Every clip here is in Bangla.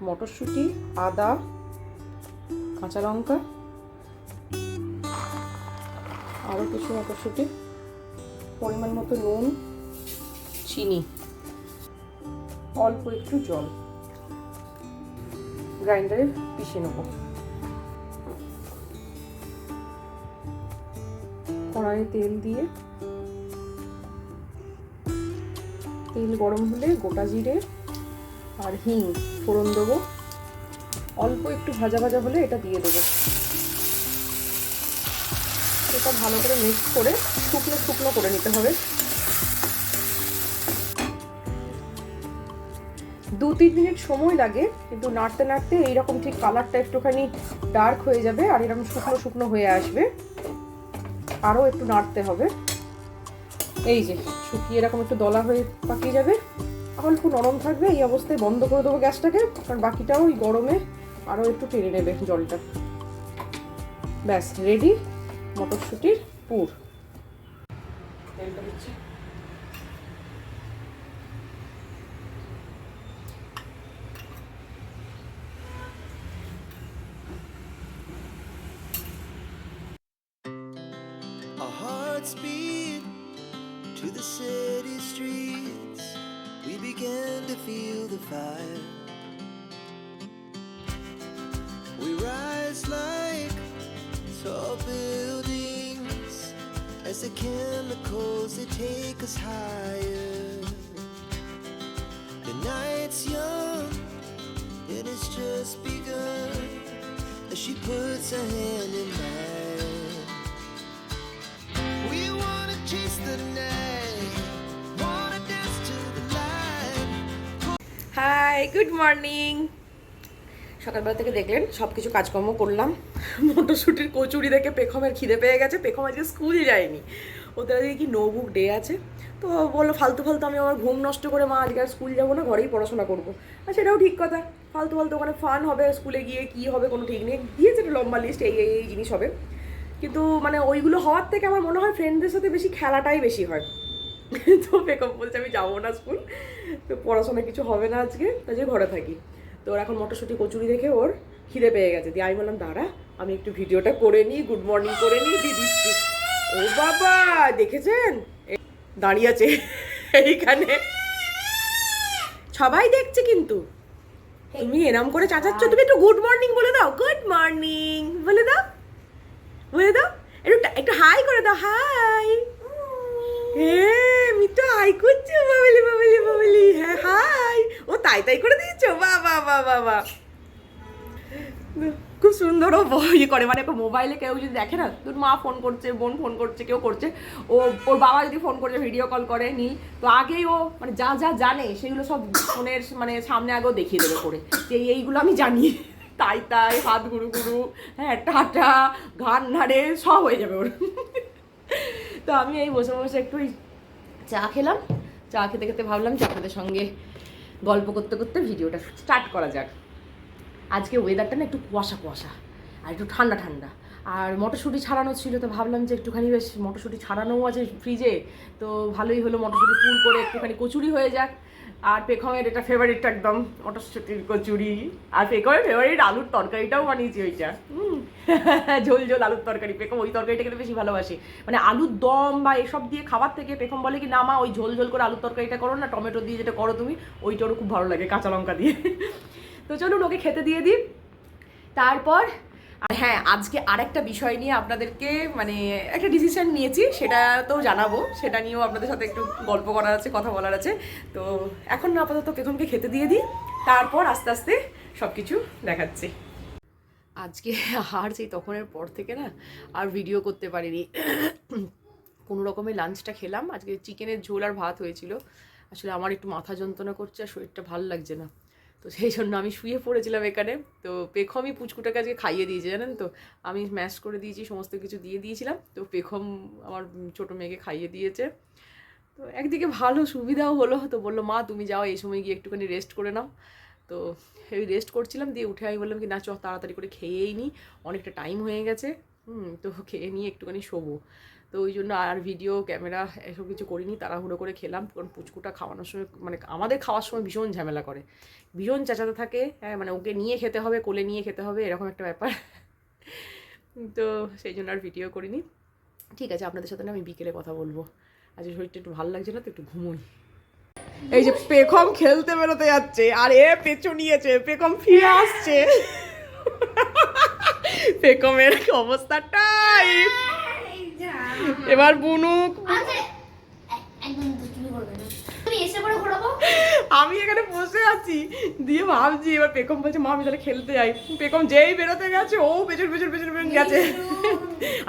মটরশুঁটি, আদা, কাঁচা লঙ্কা, আরও কিছু মটরশুঁটি, পরিমাণ মতো নুন, চিনি, অল্প একটু জল, গ্রাইন্ডারে পিষে নেব। কড়াইয়ে তেল দিয়ে তেল গরম হলে গোটা জিরে আর হিং ফোড়ন দেবো। অল্প একটু ভাজা ভাজা হলে এটা দিয়ে দেবো। এটা ভালো করে মিক্স করে শুকনো শুকনো করে নিতে হবে। 2-3 মিনিট সময় লাগে, কিন্তু নাড়তে নাড়তে এইরকম ঠিক কালারটা একটুখানি ডার্ক হয়ে যাবে আর এরকম শুকনো শুকনো হয়ে আসবে। আরও একটু নাড়তে হবে। এই যে শুকিয়ে এরকম একটু দলা হয়ে পাকিয়ে যাবে, অল্প নরম থাকবে। এই অবস্থায় বন্ধ করে দেবো গ্যাসটাকে, কারণ বাকিটাও ওই গরমে আরও একটু টেনে নেবে জলটা। ব্যাস রেডি মটরশুঁটির পুর। তেলটা দিচ্ছি। Our hearts beat to the city streets. We began to feel the fire. We rise like tall buildings as the chemicals they take us higher. The night's young and it's just begun as she puts her hand in mine. We wanna chase the night, wanna dance to the light. Hi, good morning. সকালবেলা থেকে দেখলেন সব কিছু কাজকর্ম করলাম। মটরশুঁটির কচুরি দেখে পেখমের খিদে পেয়ে গেছে। পেখম আজকে স্কুল যায়নি, ওদের আজকে কি নো বুক ডে আছে। তো বললো ফালতু ফালতু আমি আমার ঘুম নষ্ট করে মা আজকে আর স্কুল যাবো না, ঘরেই পড়াশোনা করবো। আর সেটাও ঠিক কথা, ফালতু ফালতু ওখানে ফান হবে, স্কুলে গিয়ে কী হবে কোনো ঠিক নেই। দিয়েছে একটা লম্বা লিস্ট, এই এই জিনিস হবে। কিন্তু মানে ওইগুলো হওয়ার থেকে আমার মনে হয় ফ্রেন্ডদের সাথে বেশি খেলাটাই বেশি হয়। তো পেকম বলছে আমি যাবো না স্কুল, তো পড়াশোনা কিছু হবে না আজকে, তাই যে ঘরে থাকি। তো ওর এখন মটরশুঁটি কচুরি দেখে ওর খিদে পেয়ে গেছে। দিয়ে আমি বললাম দাঁড়া আমি একটু ভিডিওটা করে নিই, গুড মর্নিং করে নিই, দিয়ে দিচ্ছি। ও বাবা দেখেছেন দাঁড়িয়ে আছে এইখানে, সবাই দেখছে। কিন্তু তুমি এরম করে চাচাচ্ছ, তুমি একটু গুড মর্নিং বলে দাও, গুড মর্নিং বলে দাও, বলে দাও, একটু একটু হাই করে দাও, হাই। হ্যাঁ মিঠু হাই করছে, বাবলি বাবলি বাবলি, হ্যাঁ হাই। ও তাই তাই করে দিয়েছো, বাবা বাবা বাবা, খুব সুন্দর। ও ইয়ে করে, মানে মোবাইলে কেউ যদি দেখে না, তোর মা ফোন করছে, বোন ফোন করছে, কেউ করছে, ও ওর বাবা যদি ফোন করছে, ভিডিও কল করে নীল, তো আগেই ও মানে যা যা জানে সেগুলো সব ফোনের মানে সামনে আগেও দেখিয়ে দেবে করে, যে এইগুলো আমি জানি। তাই তাই, হাত গুরু গুরু, হ্যাঁ টাটা, ঘাড় নাড়ে, সব হয়ে যাবে ওর। তো আমি এই বসে বসে একটু চা খেলাম। চা খেতে খেতে ভাবলাম যে আপনাদের সঙ্গে গল্প করতে করতে ভিডিওটা স্টার্ট করা যাক। আজকে ওয়েদারটা না একটু কুয়াশা কুয়াশা আর একটু ঠান্ডা ঠান্ডা, আর মটরশুঁটি ছাড়ানো ছিল, তো ভাবলাম যে একটুখানি বেশ মটরশুঁটি ছাড়ানোও আছে ফ্রিজে, তো ভালোই হলো মটরশুঁটি পুর করে একটুখানি কচুরি হয়ে যাক। আর পেখমের এটা ফেভারিট একদম মটরশুঁটির কচুরি, আর পেখমের ফেভারিট আলুর তরকারিটাও বানিয়েছি ওইটা, ঝোল ঝোল আলুর তরকারি। পেখম ওই তরকারিটা খেতে বেশি ভালোবাসে, মানে আলুর দম বা এসব দিয়ে খাবার থেকে পেখম বলে কি না মা ওই ঝোল ঝোল করে আলুর তরকারিটা করো না, টমেটো দিয়ে যেটা করো তুমি, ওইটারও খুব ভালো লাগে কাঁচা লঙ্কা দিয়ে। তো চলুন ওকে খেতে দিয়ে দিই। তারপর আর হ্যাঁ, আজকে আরেকটা বিষয় নিয়ে আপনাদেরকে মানে একটা ডিসিশন নিয়েছি, সেটা তো জানাবো, সেটা নিয়েও আপনাদের সাথে একটু গল্প করার আছে, কথা বলার আছে। তো এখন না আপাতত পেখমকে খেতে দিয়ে দিই, তারপর আস্তে আস্তে সব কিছু দেখাচ্ছি। আজকে আর সেই তখনের পর থেকে না আর ভিডিও করতে পারিনি। কোনো রকমের লাঞ্চটা খেলাম, আজকে চিকেনের ঝোল আর ভাত হয়েছিল। আসলে আমার একটু মাথা যন্ত্রণা করছে আর শরীরটা ভালো লাগছে না, তো সেই জন্য আমি শুয়ে পড়েছিলাম এখানে। তো পেখমই পুচকুটাকে আজকে খাইয়ে দিয়েছে জানেন তো, আমি ম্যাশ করে দিয়েছি, সমস্ত কিছু দিয়ে দিয়েছিলাম, তো পেখম আমার ছোটো মেয়েকে খাইয়ে দিয়েছে। তো একদিকে ভালো সুবিধাও হলো, তো বললো মা তুমি যাও এই সময় গিয়ে একটুখানি রেস্ট করে নাও। তো এই রেস্ট করছিলাম, দিয়ে উঠে আমি বললাম কি না চ তাড়াতাড়ি করে খেয়েই নিই, অনেকটা টাইম হয়ে গেছে, তো খেয়ে নিয়ে একটুখানি শোবো। তো ওই জন্য আর ভিডিও ক্যামেরা এসব কিছু করিনি, তাড়াহুড়ো করে খেলাম। কারণ পুচকুটা খাওয়ানোর সময় মানে আমাদের খাওয়ার সময় ভীষণ ঝামেলা করে, ভীষণ চেঁচাতে থাকে। হ্যাঁ, মানে ওকে নিয়ে খেতে হবে, কোলে নিয়ে খেতে হবে, এরকম একটা ব্যাপার। তো সেই জন্য আর ভিডিও করিনি। ঠিক আছে, আপনাদের সাথে না আমি বিকেলে কথা বলবো। আজকে শরীরটা একটু ভালো লাগছে না, তো একটু ঘুমোই। এই যে পেখম খেলতে বেরোতে যাচ্ছে, আর এ পেছু নিয়েছে, পেখম ফিরে আসছে। পেখমের অবস্থাটাই এবার বুনুক। আমি এখানে বসে আছি, দিয়ে ভাবছি এবার পেখম বলছে মা আমি তাহলে খেলতে যাই। পেখম যেই বেরোতে গেছে ও পেছন পেছন পেছন পেছন গেছে।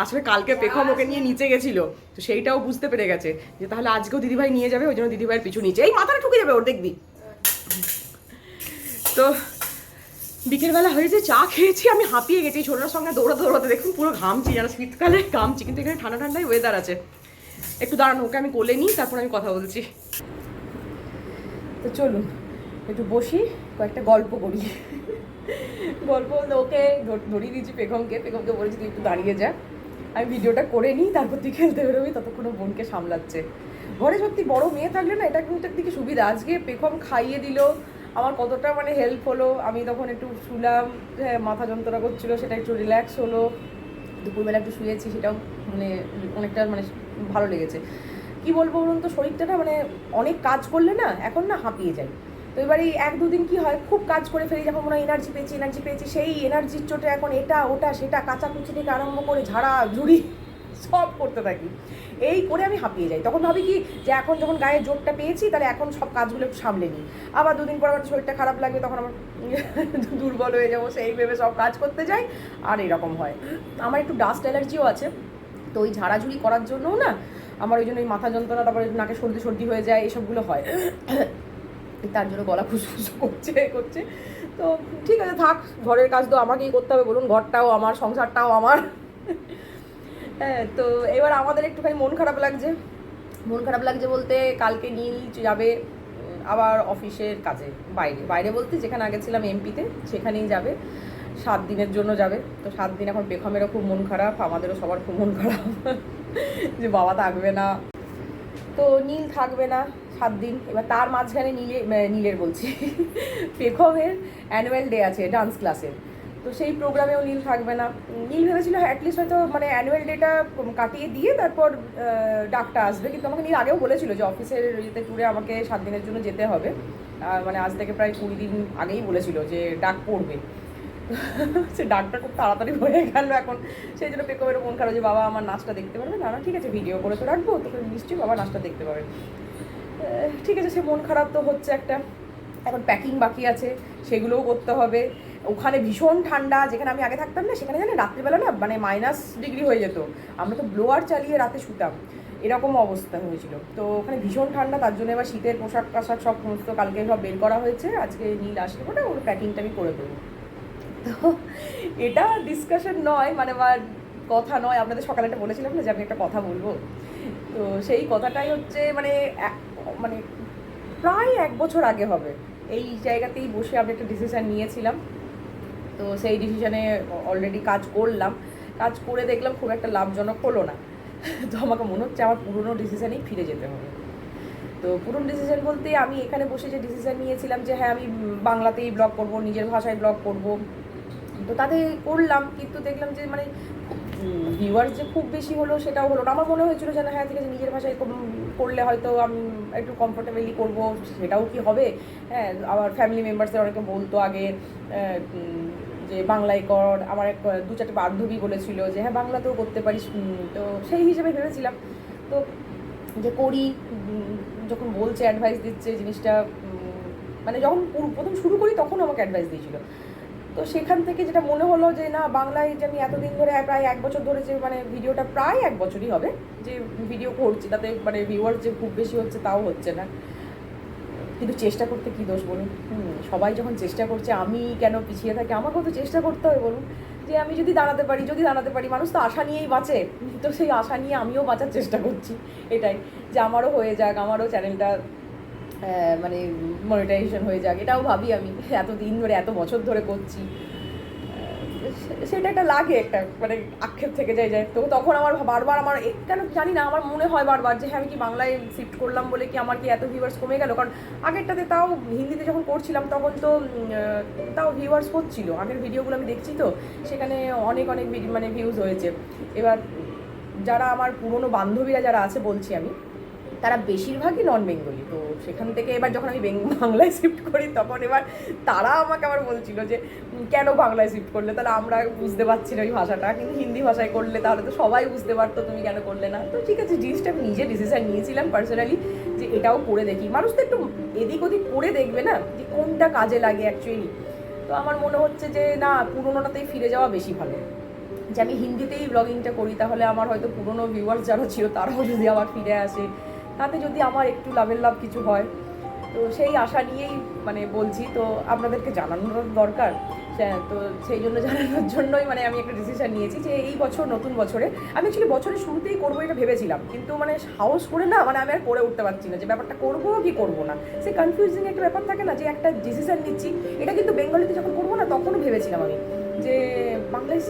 আসলে কালকে পেখম ওকে নিয়ে নিচে গেছিল, তো সেইটাও বুঝতে পেরে গেছে যে তাহলে আজকেও দিদিভাই নিয়ে যাবে, ওই জন্য দিদিভাইয়ের পিছু নিচে। এই মাথাটা ঠুকে যাবে ওর, দেখবি। তো বিকেলবেলা হয়েছে, চা খেয়েছি, আমি হাঁপিয়ে গেছি ছোটটার সঙ্গে দৌড়াতে দৌড়াতে। দেখুন পুরো ঘামছি, যেন শীতকালে ঘামছি, কিন্তু এখানে ঠান্ডা ঠান্ডাই ওয়েদার আছে। একটু দাঁড়ান, ওকে আমি কোলে নিই, তারপর আমি কথা বলছি। তো চলুন একটু বসি, কয়েকটা গল্প করি। গল্প বলতে ওকে ধরিয়ে দিয়েছি পেখমকে বলেছি তুই একটু দাঁড়িয়ে যা, আমি ভিডিওটা করে নিই, তারপর তুই খেলতে বেরোবি, ততক্ষণ বোনকে সামলাচ্ছে। ঘরে সত্যি বড় মেয়ে থাকলে না এটা কিন্তু একদিকে সুবিধা। আজকে পেখম খাইয়ে দিল, আমার কতটা মানে হেল্প হলো। আমি তখন একটু শুলাম, হ্যাঁ মাথা যন্ত্রণা করছিলো, সেটা একটু রিল্যাক্স হলো। দুপুরবেলা একটু শুয়েছি, সেটাও মানে অনেকটা মানে ভালো লেগেছে। কি বলবো বলুন তো, শরীরটা না মানে অনেক কাজ করলে না এখন না হাঁপিয়ে যায়। তো এবার এই 1-2 দিন কি হয়, খুব কাজ করে ফেলি, যখন মনে হয় এনার্জি পেয়েছি, সেই এনার্জির চোটে এখন এটা ওটা সেটা কাচাকুচি থেকে আরম্ভ করে ঝাড়া ঝুড়ি সব করতে থাকি। এই করে আমি হাঁপিয়ে যাই। তখন ভাবি কি যে এখন যখন গায়ে জোরটা পেয়েছি, তাহলে এখন সব কাজগুলো একটু সামলে নিই। আবার 2 দিন পর আমার শরীরটা খারাপ লাগবে, তখন আমার দুর্বল হয়ে যাবো, সেই ভেবে সব কাজ করতে যাই, আর এরকম হয়। আমার একটু ডাস্ট অ্যালার্জিও আছে, তো ওই ঝাড়াঝুড়ি করার জন্যও না আমার ওই জন্য ওই মাথা যন্ত্রণা, তারপরে নাকে সর্দি হয়ে যায়, এসবগুলো হয়। তার জন্য গলা খুসখুস করছে। তো ঠিক আছে থাক, ঘরের কাজ তো আমাকেই করতে হবে বলুন, ঘরটাও আমার, সংসারটাও আমার। হ্যাঁ, তো এবার আমাদের একটুখানি মন খারাপ লাগছে বলতে কালকে নীল যাবে আবার অফিসের কাজে, বাইরে বলতে যেখানে আগে ছিলাম এমপিতে, সেখানেই যাবে। 7 দিনের জন্য যাবে। তো 7 দিন এখন পেখমেরও খুব মন খারাপ, আমাদেরও সবার খুব মন খারাপ যে বাবা থাকবে না। তো নীল থাকবে না 7 দিন। এবার তার মাঝখানে নীলের বলছি পেখমের অ্যানুয়াল ডে আছে ডান্স ক্লাসের, তো সেই প্রোগ্রামেও নীল থাকবে না। নীল ভেবেছিল অ্যাটলিস্ট হয়তো মানে অ্যানুয়াল ডেটা কাটিয়ে দিয়ে তারপর ডাকটা আসবে, কিন্তু আমাকে নীল আগেও বলেছিল যে অফিসের ইয়েতে ট্যুরে আমাকে 7 দিনের জন্য যেতে হবে। মানে আজ থেকে প্রায় 20 দিন আগেই বলেছিল যে ডাক পড়বে। সে ডাকটা খুব তাড়াতাড়ি হয়ে গেল এখন, সেই জন্য পেখমেরও মন খারাপ যে বাবা আমার নাচটা দেখতে পারবে না। ঠিক আছে, ভিডিও করে তো রাখবো, তোকে নিশ্চয়ই বাবা নাচটা দেখতে পাবে। ঠিক আছে, সে মন খারাপ তো হচ্ছে একটা। এখন প্যাকিং বাকি আছে, সেগুলোও করতে হবে। ওখানে ভীষণ ঠান্ডা, যেখানে আমি আগে থাকতাম না সেখানে জানি রাত্রিবেলা না মানে -ডিগ্রি হয়ে যেত, আমরা তো ব্লোয়ার চালিয়ে রাতে শুতাম, এরকম অবস্থা হয়েছিল। তো ওখানে ভীষণ ঠান্ডা, তার জন্য এবার শীতের পোশাক সব সমস্ত কালকে সব বের করা হয়েছে। আজকে নীল আসলে ওটা ওর প্যাকিংটা আমি করে দেবো। তো এটা ডিসকাশন নয়, মানে কথা নয়, আপনাদের সকালে একটা বলেছিলাম না যে আমি একটা কথা বলবো, তো সেই কথাটাই হচ্ছে মানে মানে প্রায় 1 বছর আগে হবে এই জায়গাতেই বসে আমি একটা ডিসিশান নিয়েছিলাম। তো সেই ডিসিশানে অলরেডি কাজ করে দেখলাম খুব একটা লাভজনক হলো না। তো আমাকে মনে হচ্ছে আমার পুরনো ডিসিশানেই ফিরে যেতে হবে। তো পুরনো ডিসিশান বলতে আমি এখানে বসে যে ডিসিশান নিয়েছিলাম যে হ্যাঁ আমি বাংলাতেই ব্লগ করব, নিজের ভাষায় ব্লগ করব, তো তাতে করলাম, কিন্তু দেখলাম যে মানে ভিউয়ার্স যে খুব বেশি হলো সেটাও হলো না। আমার মনে হয়েছিল যে না হ্যাঁ ঠিক আছে, নিজের ভাষায় করলে হয়তো আমি একটু কমফোর্টেবলি করব, সেটাও কি হবে। হ্যাঁ, আমার ফ্যামিলি মেম্বার্সদের অনেকে বলতো আগে যে বাংলায় কর, আমার 2-4 বান্ধবী বলেছিল যে হ্যাঁ বাংলাতেও করতে পারিস। তো সেই হিসেবে ভেবেছিলাম তো যে করি, যখন বলছে অ্যাডভাইস দিচ্ছে জিনিসটা, মানে যখন প্রথম শুরু করি তখন আমাকে অ্যাডভাইস দিয়েছিল। তো সেখান থেকে যেটা মনে হলো যে না, বাংলায় যে আমি এতদিন ধরে প্রায় 1 বছর ধরে যে মানে ভিডিওটা প্রায় 1 বছরই হবে যে ভিডিও করছি, তাতে মানে ভিউয়ার্স যে খুব বেশি হচ্ছে তাও হচ্ছে না, কিন্তু চেষ্টা করতে কী দোষ বলুন। সবাই যখন চেষ্টা করছে আমি কেন পিছিয়ে থাকি? আমাকেও তো চেষ্টা করতে হবে বলুন, যে আমি যদি দাঁড়াতে পারি, মানুষ তো আশা নিয়েই বাঁচে, তো সেই আশা নিয়ে আমিও বাঁচার চেষ্টা করছি, এটাই যে আমারও হয়ে যাক, আমারও চ্যানেলটা মানে মনিটাইজেশন হয়ে যাক, এটাও ভাবি আমি এত দিন ধরে এত বছর ধরে করছি। সেটা একটা লাগে, একটা মানে আক্ষেপ থেকে যায়। তো তখন আমার বারবার আমার কেন জানি না, আমার মনে হয় বারবার যে হ্যাঁ আমি কি বাংলায় শিফট করলাম বলে কি আমার কি এত ভিউয়ার্স কমে গেল। কারণ আগেরটাতে তাও হিন্দিতে যখন করছিলাম তখন তো তাও ভিউয়ার্স হচ্ছিল, আগের ভিডিওগুলো আমি দেখছি তো সেখানে অনেক অনেক মানে ভিউজ হয়েছে। এবার যারা আমার পুরনো বান্ধবীরা যারা আছে বলছি আমি, তারা বেশিরভাগই নন বেঙ্গলি। তো সেখান থেকে এবার যখন আমি বাংলায় শিফট করি তখন এবার তারা আমাকে আবার বলছিল যে কেন বাংলায় শিফট করলে, তাহলে আমরা বুঝতে পারছি না ওই ভাষাটা, কিন্তু হিন্দি ভাষায় করলে তাহলে তো সবাই বুঝতে পারতো, তুমি কেন করলে না। তো ঠিক আছে, জিনিসটা আমি নিজে ডিসিশন নিয়েছিলাম পার্সোনালি যে এটাও করে দেখি। মানুষ তো একটু এদিক ওদিক করে দেখবে না যে কোনটা কাজে লাগে অ্যাকচুয়ালি। তো আমার মনে হচ্ছে যে না, পুরোনোটাতেই ফিরে যাওয়া বেশি ভালো, যে আমি হিন্দিতেই ব্লগিংটা করি, তাহলে আমার হয়তো পুরনো ভিউয়ার্স যারা ছিল তারাও যদি আবার ফিরে আসে, তাতে যদি আমার একটু লাভের লাভ কিছু হয়। তো সেই আশা নিয়েই মানে বলছি, তো আপনাদেরকে জানানোর দরকার। তো সেই জন্য জানানোর জন্যই মানে আমি একটা ডিসিশন নিয়েছি যে এই বছর নতুন বছরে আমি অ্যাকচুয়ালি বছরের শুরুতেই করবো এটা ভেবেছিলাম, কিন্তু মানে সাহস করে না, মানে আমি আর করে উঠতে পারছি না যে ব্যাপারটা করবো কি করবো না। সে কনফিউজিং একটা ব্যাপার থাকে না, যে একটা ডিসিশন নিচ্ছি। এটা কিন্তু বেঙ্গলিতে যখন করবো না তখনও ভেবেছিলাম আমি যে বাংলায়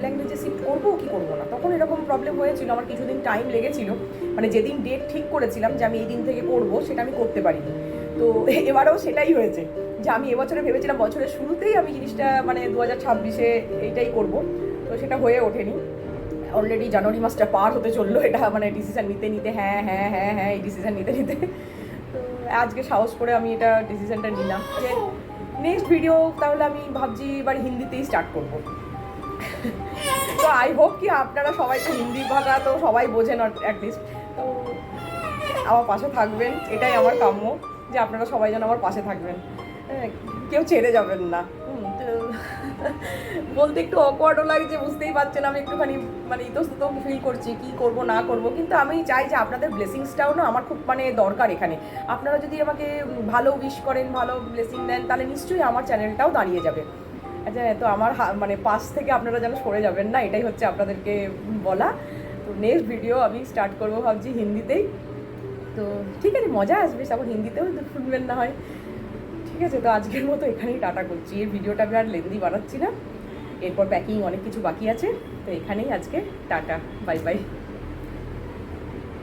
ল্যাঙ্গুয়েজে শিফট করবো কি করবো না, তখন এরকম প্রবলেম হয়েছিল, আমার কিছুদিন টাইম লেগেছিল। মানে যেদিন ডেট ঠিক করেছিলাম যে আমি এই দিন থেকে করবো, সেটা আমি করতে পারিনি। তো এবারেও সেটাই হয়েছে যে আমি এবছরে ভেবেছিলাম বছরের শুরুতেই আমি জিনিসটা মানে 2026-এ এইটাই করব, তো সেটা হয়ে ওঠেনি। অলরেডি জানুয়ারি মাসটা পার হতে চললো, এটা মানে ডিসিশান নিতে নিতে হ্যাঁ হ্যাঁ হ্যাঁ হ্যাঁ এই ডিসিশান নিতে নিতে তো আজকে সাহস করে আমি এটা ডিসিশানটা নিলাম যে নেক্সট ভিডিও তাহলে আমি ভাবছি এবার হিন্দিতেই স্টার্ট করব। তো আই হোপ কি আপনারা সবাই তো হিন্দি ভাষা তো সবাই বোঝেন অ্যাটলিস্ট, তো আমার পাশে থাকবেন, এটাই আমার কাম্য, যে আপনারা সবাই যেন আমার পাশে থাকবেন, কেউ ছেড়ে যাবেন না। তো বলতে একটু অকওয়ার্ডও লাগছে, বুঝতেই পারছেন আমি একটুখানি মানে ইতস্তত ফিল করছি কি করব না করব, কিন্তু আমি চাই যে আপনাদের ব্লেসিংসটাও না আমার খুব মানে দরকার এখানে। আপনারা যদি আমাকে ভালো উইশ করেন, ভালো ব্লেসিং দেন, তাহলে নিশ্চয়ই আমার চ্যানেলটাও দাঁড়িয়ে যাবে। আচ্ছা, তো আমার মানে পাশ থেকে আপনারা যেন সরে যাবেন না, এটাই হচ্ছে আপনাদেরকে বলা। তো নেক্সট ভিডিও আমি স্টার্ট করবো ভাবছি হিন্দিতেই। তো ঠিক আছে, মজা আসবে, তখন হিন্দিতেও শুনবেন না হয়। ঠিক আছে, তো আজকের মতো এখানেই টাটা করছি। এই ভিডিওটা আমি আর লেন্দি বানাচ্ছি না, এরপর প্যাকিং অনেক কিছু বাকি আছে। তো এখানেই আজকে টাটা, বাই বাই।